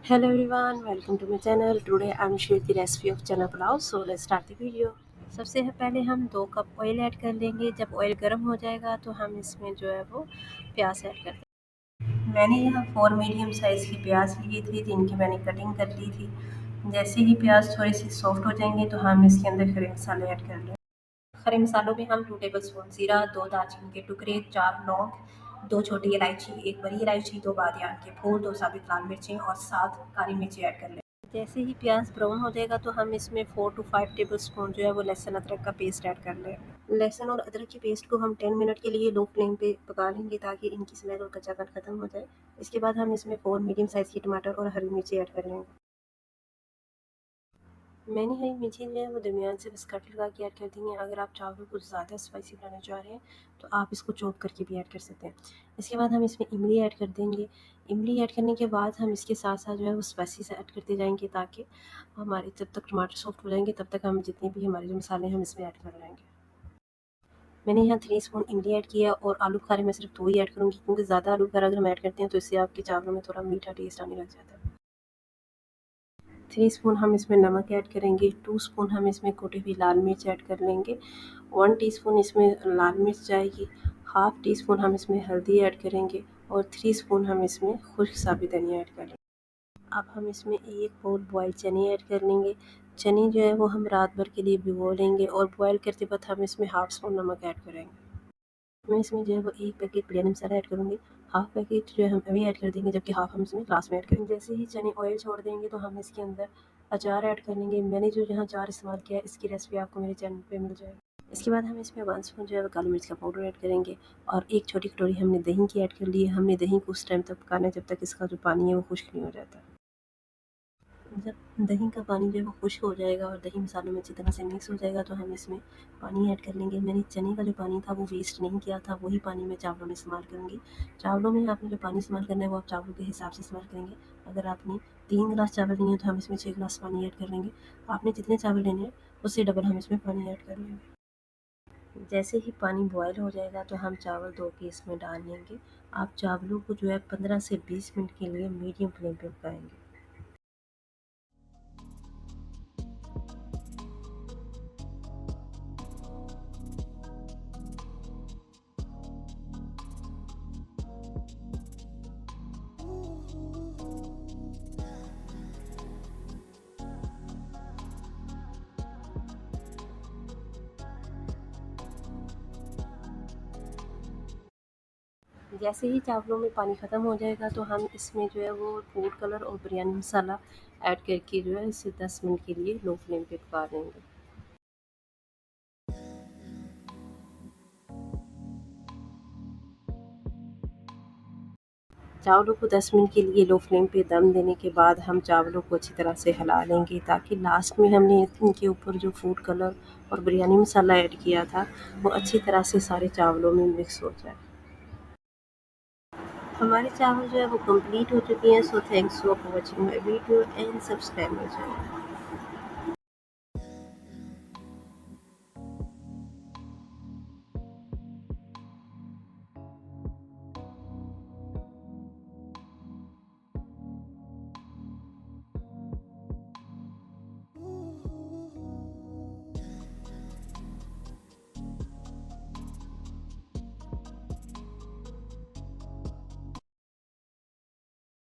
Hello everyone, welcome to my channel. Today I'm share the recipe of chana pulao. So let's start the video. सबसे पहले हम 2 cup oil add कर लेंगे। जब oil गर्म हो जाएगा तो हम इसमें जो है वो प्याज ऐड कर देंगे। मैंने यहाँ 4 मीडियम साइज़ की प्याज ली थी जिनकी मैंने कटिंग कर ली थी। जैसे ही प्याज थोड़ी सी सॉफ्ट हो जाएंगे तो हम इसके अंदर खड़े मसाले ऐड कर लेंगे। खड़े मसालों में हम 2 टेबल स्पून जीरा, 2 दालचीनी के टुकड़े, 4 लौंग, 2 छोटी इलायची, 1 बड़ी इलायची, 2 बादियान के फूल, 2 साबुत लाल मिर्चें और 7 काली मिर्ची ऐड कर लें। जैसे ही प्याज ब्राउन हो जाएगा तो हम इसमें 4 to 5 टेबल स्पून जो है वो लहसुन अदरक का पेस्ट ऐड कर लें। लहसुन और अदरक की पेस्ट को हम 10 मिनट के लिए लो फ्लेम पे पका लेंगे ताकि इनकी स्मेल और कच्चापन खत्म हो जाए। इसके बाद हम इसमें 4 मीडियम साइज़ के टमाटर और हरी मिर्ची ऐड कर लेंगे। मैंने हरी मिर्ची जो है वो दरमियान से बस कट लगा के ऐड कर दी है। अगर आप चावल को ज़्यादा स्पाइसी बनाना चाह रहे हैं तो आप इसको चॉप करके भी ऐड कर सकते हैं। इसके बाद हम इसमें इमली ऐड कर देंगे। इमली ऐड करने के बाद हम इसके साथ साथ जो है वो स्पाइसेस ऐड करते जाएंगे ताकि हमारे जब तक टमाटर सॉफ्ट हो जाएंगे तब तक हम जितने भी हमारे जो मसाले हैं हम इसमें ऐड कर लेंगे। मैंने यहाँ 3 स्पून इमली ऐड किया और आलू बुखारे मैं सिर्फ 2 ही ऐड करूँगी क्योंकि ज़्यादा आलू बुखारा अगर हम ऐड करते हैं तो इससे आपके चावलों में थोड़ा मीठा टेस्ट आने लग जाता है। 3 स्पून हम इसमें नमक ऐड करेंगे। 2 स्पून हम इसमें कुटी हुई लाल मिर्च ऐड कर लेंगे। 1 टीस्पून इसमें लाल मिर्च जाएगी। हाफ टी स्पून हम इसमें हल्दी ऐड करेंगे और 3 स्पून हम इसमें खुश्क साबुत धनिया ऐड कर लेंगे। अब हम इसमें 1 बाउल बॉयल चने ऐड कर लेंगे। चने जो है वो हम रात भर के लिए भिगो लेंगे और बॉयल करते वक्त हम इसमें हाफ स्पून नमक ऐड करेंगे। मैं इसमें जो है वो 1 पैकेट बिरयानी मसाला ऐड करूँगी। हाफ पैकेट जो है हम अभी ऐड कर देंगे जबकि हाफ हम इसमें लास्ट में ऐड करेंगे। जैसे ही चने ऑयल छोड़ देंगे तो हम इसके अंदर अचार ऐड कर लेंगे। मैंने जो यहाँ अचार इस्तेमाल किया है इसकी रेसिपी आपको मेरे चैनल पे मिल जाएगी। इसके बाद हम इसमें 1 स्पून जो है वो काली मिर्च का पाउडर ऐड करेंगे और 1 छोटी कटोरी हमने दही की ऐड कर ली है। हमने दही को उस टाइम तक पकाना है जब तक इसका जो पानी है वो खुश्क नहीं हो जाता। जब दही का पानी जो है वो खुश्क हो जाएगा और दही मसालों में अच्छी तरह से मिक्स हो जाएगा तो हम इसमें पानी ऐड कर लेंगे। मैंने चने का जो पानी था वो वेस्ट नहीं किया था, वही पानी मैं चावलों में इस्तेमाल करूँगी। चावलों में आपने जो पानी इस्तेमाल करना है वो आप चावलों के हिसाब से इस्तेमाल करेंगे। अगर आपने 3 गिलास चावल लिए हैं तो हम इसमें 6 गिलास पानी ऐड कर लेंगे। आपने जितने चावल लेने हैं उससे डबल हम इसमें पानी ऐड कर लेंगे। जैसे ही पानी बॉयल हो जाएगा तो हम चावल धो के इसमें डाल लेंगे। आप चावलों को जो है 15 से 20 मिनट के लिए मीडियम फ्लेम पे पकाएंगे। जैसे ही चावलों में पानी ख़त्म हो जाएगा तो हम इसमें जो है वो फूड कलर और बिरयानी मसाला ऐड करके जो है इसे 10 मिनट के लिए लो फ्लेम पे पका देंगे। चावलों को 10 मिनट के लिए लो फ्लेम पे दम देने के बाद हम चावलों को अच्छी तरह से हिला लेंगे ताकि लास्ट में हमने इनके ऊपर जो फूड कलर और बिरयानी मसाला ऐड किया था वो अच्छी तरह से सारे चावलों में मिक्स हो जाए। हमारे चावल जो है वो कंप्लीट हो चुके हैं। So thanks for watching my video and subscribe my channel.